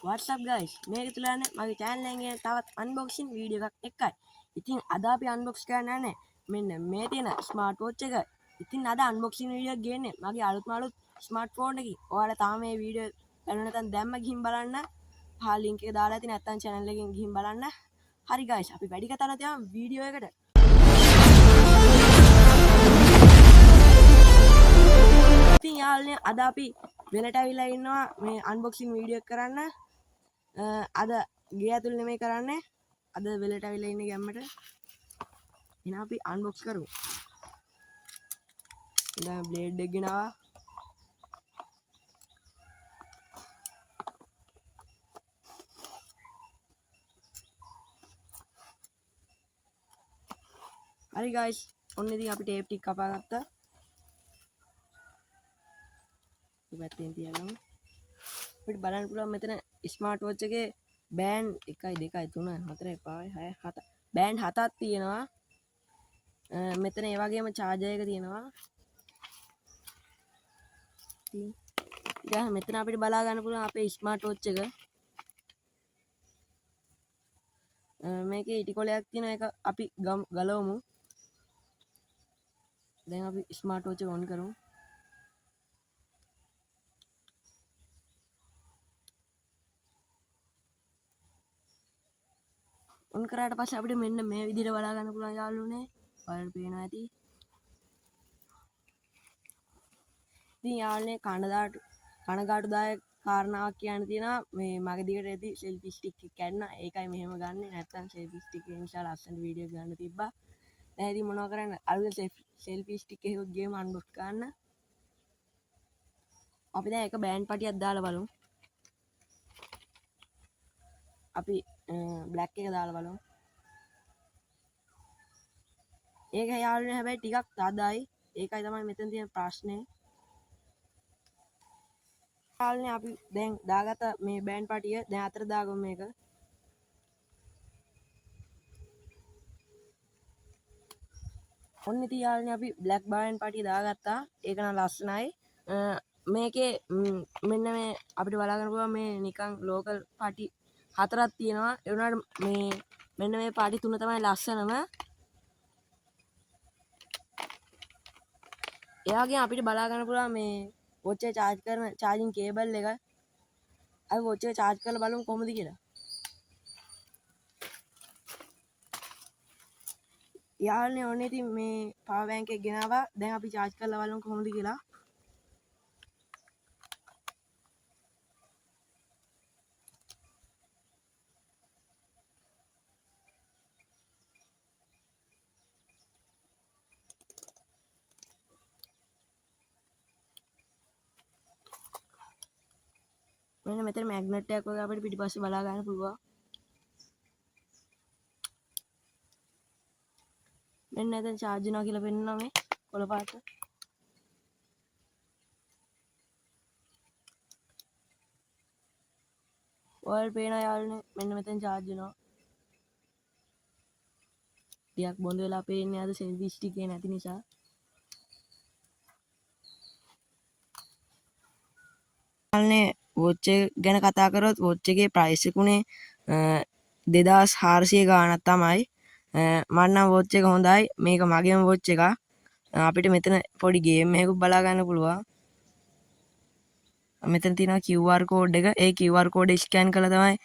What's up guys? මේක තුලන්නේ මගේ channel එකේ තවත් unboxing video එකක් එක්කයි. ඉතින් අද අපි unbox කරන්නේ මෙන්න මේ තියෙන smart watch එක. ඉතින් අද unboxing video එක ගේන්නේ මගේ අලුත්ම අලුත් smartphone එකකින්. ඔයාලා තාම මේ video බලන්න නැත්නම් දැම්ම ගිහින් බලන්න. පහල link එක දාලා ඇති නැත්නම් channel එකෙන් ගිහින් බලන්න. හරි guys, අපි වැඩි කතා නැති යමු video එකට. ඉතින් යාළුවනේ අද අපි වෙලට ඇවිල්ලා ඉන්නවා මේ unboxing video එක කරන්න. අද ගේ ඇතුළේ නෙමෙයි කරන්නේ. අද වෙලට ඇවිල්ලා ඉන්නේ ගැම්මට. එහෙනම් අපි unbox කරමු. දැන් බ්ලේඩ් එක ගෙනාවා. හරි guys, ඔන්න ඉතින් අපි ටේප් ටික කපා ගත්තා. මේ පැත්තෙන් තියනවා. අපිට බලන්න පුළුවන් මෙතන ස්මාර්ට් වොච් එකේ බෑන්ඩ් 1 2 3 4 5 6 7 බෑන්ඩ් 7ක් තියෙනවා. මෙතන ඒ වගේම charger එක තියෙනවා. ඉතින් මෙතන අපිට බලා ගන්න පුළුවන් අපේ ස්මාර්ට් වොච් එක. මේකේ ඉටිකොලයක් තියෙන එක අපි ගලවමු. දැන් අපි ස්මාර්ට් වොච් එක ඔන් කරමු. ඔන් කරාට පස්සේ අපිට මෙන්න මේ විදිහට බලා ගන්න පුළුවන් යාළුවනේ. ඔයාලට පේනවා ඇති. ඉතින් යාළුවනේ කනගාටුදායක කාරණාවක් කියන්න තියෙනවා. මේ මගේ දිගට ඇති සෙල්ෆි ස්ටික් එක කැඩුණා. ඒකයි මෙහෙම ගන්නෙ. නැත්තම් සෙල්ෆි ස්ටික් එක නිසා ලස්සන වීඩියෝ ගන්න තිබ්බා. දැන් ඉතින් මොනව කරන්නේ? අලුත් සෙල්ෆි ස්ටික් එකකුත් ගේම අන්බොක්ස් කරන්න. අපි දැන් එක බෑන්ඩ් පටියක් දාලා බලමු. අපි බ්ලැක් එක දාලා බලමු. ඒක යාළුවනේ හැබැයි ටිකක් තදයි. ඒකයි තමයි මෙතන තියෙන ප්‍රශ්නේ. යාළුවනේ අපි දැන් දාගත්ත මේ බෑන්ඩ් පටිය දැන් අතට දාගමු මේක. ඔන්න ඉතින් යාළුවනේ අපි බ්ලැක් බෑන්ඩ් පටිය දාගත්තා. ඒක නම් ලස්සනයි. මේකේ මෙන්න මේ අපිට බලා ගන්න පුළුවන් මේ නිකන් ලෝකල් පටි 4ක් තියෙනවා. ඒ වුණාට මේ මෙන්න මේ පටි 3 තමයි ලස්සනම. ඒ වගේම අපිට බලා ගන්න පුළුවන් මේ වොච් එක charge කරන charging cable එක. අපි වොච් එක charge කරලා බලමු කොහොමද කියලා. යාළුවනේ ඔන්න ඉතින් මේ power bank එක ගෙනාවා. දැන් අපි charge කරලා බලමු කොහොමද කියලා. මෙන්න මෙතන මැග්නට් එකක් වගේ අපිට පිටිපස්සේ බලා ගන්න පුළුවන්. මෙන්න එතන charge වෙනවා කියලා පෙන්නනවා මේ කොළ පාට. ඔයාලට පේනවා යාළුවනේ මෙන්න මෙතන charge වෙනවා. ටිකක් බොඳ වෙලා පේන්නේ අද සෙල්ෆි ස්ටික් එක නැති නිසා. යාළුවනේ වොච් එක ගැන කතා කරොත් වොච් එකේ ප්‍රයිස් එක උනේ 2400 ගාණක් තමයි. මම නම් වොච් එක හොඳයි. මේක මගේම වොච් එකක්. අපිට මෙතන පොඩි ගේම් එකකුත් බලා ගන්න පුළුවන්. මෙතන තියෙනවා QR කෝඩ් එක. ඒ QR කෝඩ් එක ස්කෑන් කරලා තමයි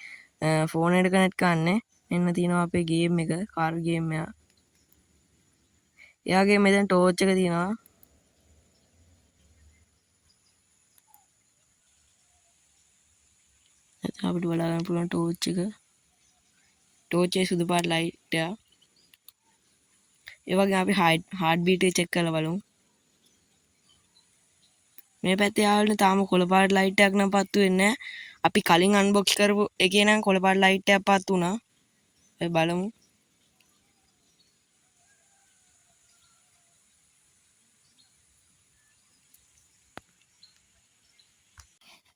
ෆෝන් එකට කනෙක්ට් කරන්නේ. මෙන්න තියෙනවා අපේ ගේම් එක, කාර් ගේම් එක. එයාගේ මෙතන ටෝච් එක තියෙනවා. එතන අපිට බලා ගන්න පුළුවන් ටෝච් එක. ටෝච් එකේ සුදු පාට ලයිට් එක. ඒ වගේම අපි හાર્ට් බීට් එක චෙක් කරලා බලමු. මේ පැත්තේ යාළුවනේ තාම කොළ පාට ලයිට් එකක් නම් පත්තු වෙන්නේ නැහැ. අපි කලින් අන්බොක්ස් කරපු එකේ නම් කොළ පාට ලයිට් එකක් පත්තු වුණා. අපි බලමු.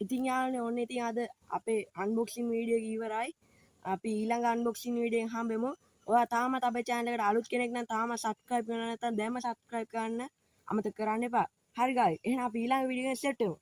ඉතින් යාළුවනේ ඔන්න ඉතින් අද අපේ අන්බොක්සින් වීඩියෝ එක ඉවරයි. අපි ඊළඟ අන්බොක්සින් වීඩියෝ එකෙන් හම්බෙමු. ඔයා තාමත් අපේ channel එකට අලුත් කෙනෙක් නම් තාම subscribe කරලා නැත්නම් දැන්ම subscribe කරන්න අමතක කරන්න එපා. හරි guys, එහෙනම් අපි ඊළඟ වීඩියෝ එකෙන් සෙට් වෙමු.